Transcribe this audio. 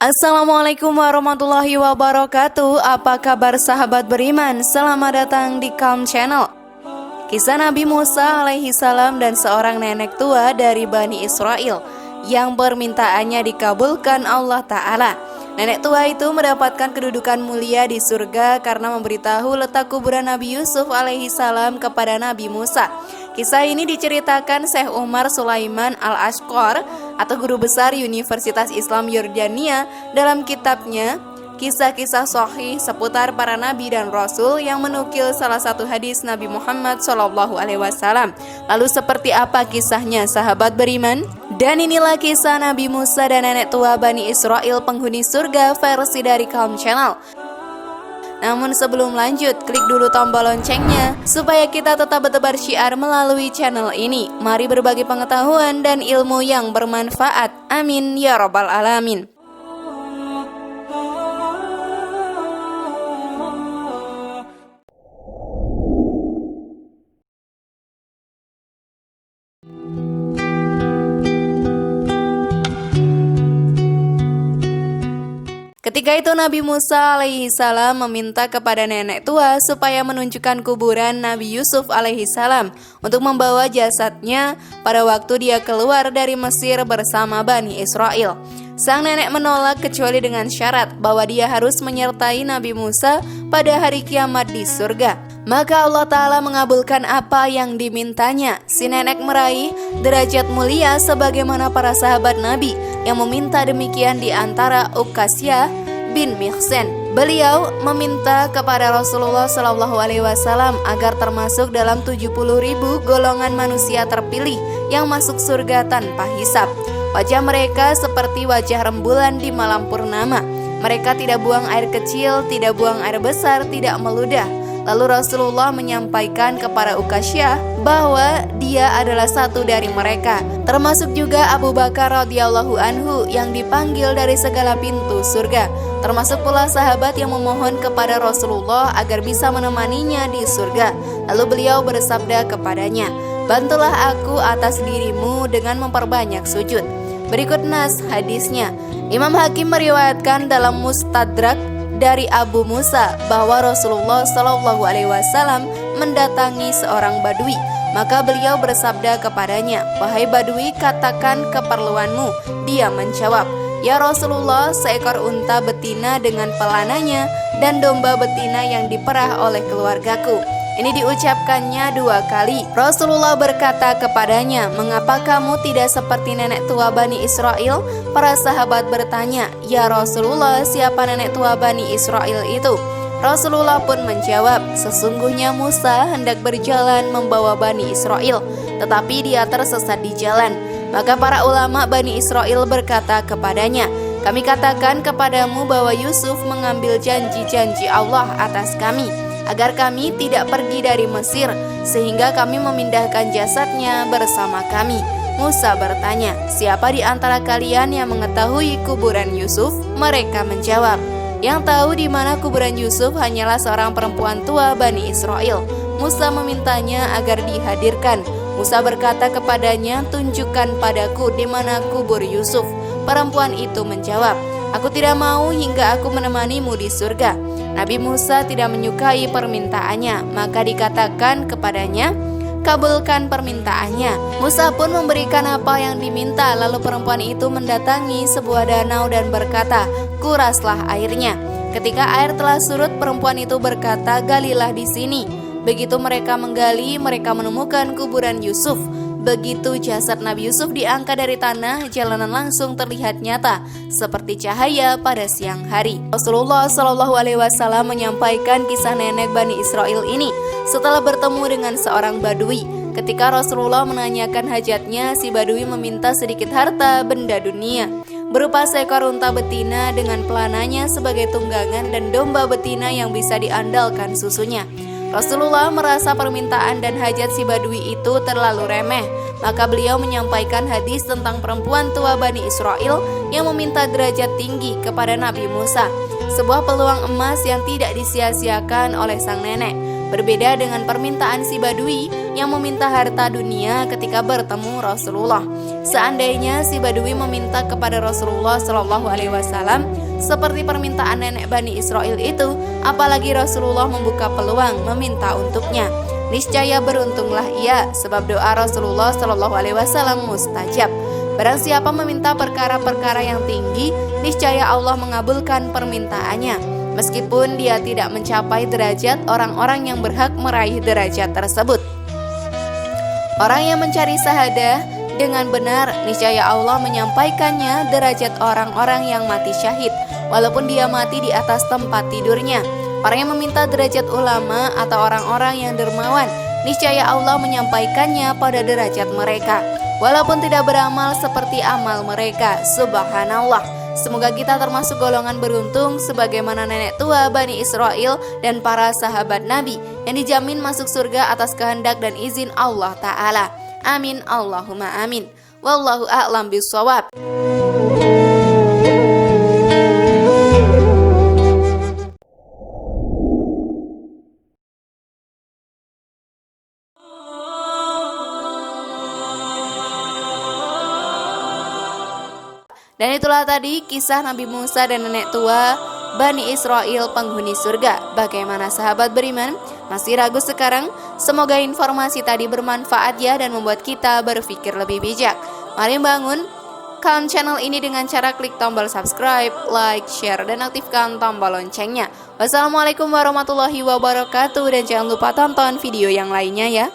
Assalamualaikum warahmatullahi wabarakatuh. Apa kabar sahabat beriman? Selamat datang di Calm Channel. Kisah Nabi Musa alaihi salam dan seorang nenek tua dari Bani Israel yang permintaannya dikabulkan Allah Ta'ala. Nenek tua itu mendapatkan kedudukan mulia di surga karena memberitahu letak kuburan Nabi Yusuf alaihi salam kepada Nabi Musa. Kisah ini diceritakan Syekh Umar Sulaiman Al-Ashqar atau guru besar Universitas Islam Yordania dalam kitabnya Kisah-kisah Sahih seputar para nabi dan rasul yang menukil salah satu hadis Nabi Muhammad SAW. Lalu seperti apa kisahnya sahabat beriman? Dan inilah kisah Nabi Musa dan nenek tua Bani Israel penghuni surga versi dari Calm Channel. Namun sebelum lanjut, klik dulu tombol loncengnya supaya kita tetap bertebar syiar melalui channel ini. Mari berbagi pengetahuan dan ilmu yang bermanfaat. Amin ya rabbal alamin. Ketika itu Nabi Musa alaihi salam meminta kepada nenek tua supaya menunjukkan kuburan Nabi Yusuf alaihi salam untuk membawa jasadnya pada waktu dia keluar dari Mesir bersama Bani Israel. Sang nenek menolak kecuali dengan syarat bahwa dia harus menyertai Nabi Musa pada hari kiamat di surga. Maka Allah Ta'ala mengabulkan apa yang dimintanya. Si nenek meraih derajat mulia sebagaimana para sahabat Nabi yang meminta demikian di antara Uqasyah bin Mihsan. Beliau meminta kepada Rasulullah SAW agar termasuk dalam 70.000 golongan manusia terpilih yang masuk surga tanpa hisab. Wajah mereka seperti wajah rembulan di malam purnama. Mereka tidak buang air kecil, tidak buang air besar, tidak meludah. Lalu Rasulullah menyampaikan kepada Uqasyah bahwa dia adalah satu dari mereka. Termasuk juga Abu Bakar radhiyallahu anhu yang dipanggil dari segala pintu surga. Termasuk pula sahabat yang memohon kepada Rasulullah agar bisa menemaninya di surga. Lalu beliau bersabda kepadanya, "Bantulah aku atas dirimu dengan memperbanyak sujud." Berikut nas hadisnya. Imam Hakim meriwayatkan dalam Mustadrak dari Abu Musa bahwa Rasulullah SAW mendatangi seorang badui. Maka beliau bersabda kepadanya, "Wahai badui, katakan keperluanmu." Dia menjawab, "Ya Rasulullah, seekor unta betina dengan pelananya dan domba betina yang diperah oleh keluargaku." Ini diucapkannya 2 kali. Rasulullah berkata kepadanya, "Mengapa kamu tidak seperti nenek tua Bani Israel?" Para sahabat bertanya, "Ya Rasulullah, siapa nenek tua Bani Israel itu?" Rasulullah pun menjawab, "Sesungguhnya Musa hendak berjalan membawa Bani Israel, tetapi dia tersesat di jalan." Maka para ulama Bani Israel berkata kepadanya, "Kami katakan kepadamu bahwa Yusuf mengambil janji-janji Allah atas kami agar kami tidak pergi dari Mesir, sehingga kami memindahkan jasadnya bersama kami." Musa bertanya, "Siapa di antara kalian yang mengetahui kuburan Yusuf?" Mereka menjawab, "Yang tahu di mana kuburan Yusuf hanyalah seorang perempuan tua Bani Israel." Musa memintanya agar dihadirkan. Musa berkata kepadanya, "Tunjukkan padaku di mana kubur Yusuf." Perempuan itu menjawab, "Aku tidak mau hingga aku menemanimu di surga." Nabi Musa tidak menyukai permintaannya, maka dikatakan kepadanya, "Kabulkan permintaannya." Musa pun memberikan apa yang diminta. Lalu perempuan itu mendatangi sebuah danau dan berkata, "Kuraslah airnya." Ketika air telah surut, perempuan itu berkata, "Galilah di sini." Begitu mereka menggali, mereka menemukan kuburan Yusuf. Begitu jasad Nabi Yusuf diangkat dari tanah, jalanan langsung terlihat nyata seperti cahaya pada siang hari. Rasulullah SAW menyampaikan kisah nenek Bani Israel ini setelah bertemu dengan seorang badui. Ketika Rasulullah menanyakan hajatnya, si badui meminta sedikit harta benda dunia berupa seekor unta betina dengan pelananya sebagai tunggangan dan domba betina yang bisa diandalkan susunya. Rasulullah merasa permintaan dan hajat si badui itu terlalu remeh, maka beliau menyampaikan hadis tentang perempuan tua Bani Israel yang meminta derajat tinggi kepada Nabi Musa, sebuah peluang emas yang tidak disia-siakan oleh sang nenek. Berbeda dengan permintaan si Badui yang meminta harta dunia ketika bertemu Rasulullah. Seandainya si Badui meminta kepada Rasulullah Shallallahu Alaihi Wasallam seperti permintaan nenek Bani Israel itu, apalagi Rasulullah membuka peluang meminta untuknya, niscaya beruntunglah ia, sebab doa Rasulullah Shallallahu Alaihi Wasallam mustajab. Barang siapa meminta perkara-perkara yang tinggi, niscaya Allah mengabulkan permintaannya, meskipun dia tidak mencapai derajat orang-orang yang berhak meraih derajat tersebut. Orang yang mencari syahadah dengan benar, niscaya Allah menyampaikannya derajat orang-orang yang mati syahid, walaupun dia mati di atas tempat tidurnya. Orang yang meminta derajat ulama atau orang-orang yang dermawan, niscaya Allah menyampaikannya pada derajat mereka, walaupun tidak beramal seperti amal mereka. Subhanallah. Semoga kita termasuk golongan beruntung sebagaimana nenek tua Bani Israel dan para sahabat Nabi yang dijamin masuk surga atas kehendak dan izin Allah Ta'ala. Amin Allahumma amin. Wallahu a'lam bishawab. Dan itulah tadi kisah Nabi Musa dan nenek tua Bani Israel penghuni surga. Bagaimana sahabat beriman? Masih ragu sekarang? Semoga informasi tadi bermanfaat ya dan membuat kita berpikir lebih bijak. Mari bangunkan channel ini dengan cara klik tombol subscribe, like, share, dan aktifkan tombol loncengnya. Wassalamualaikum warahmatullahi wabarakatuh, dan jangan lupa tonton video yang lainnya ya.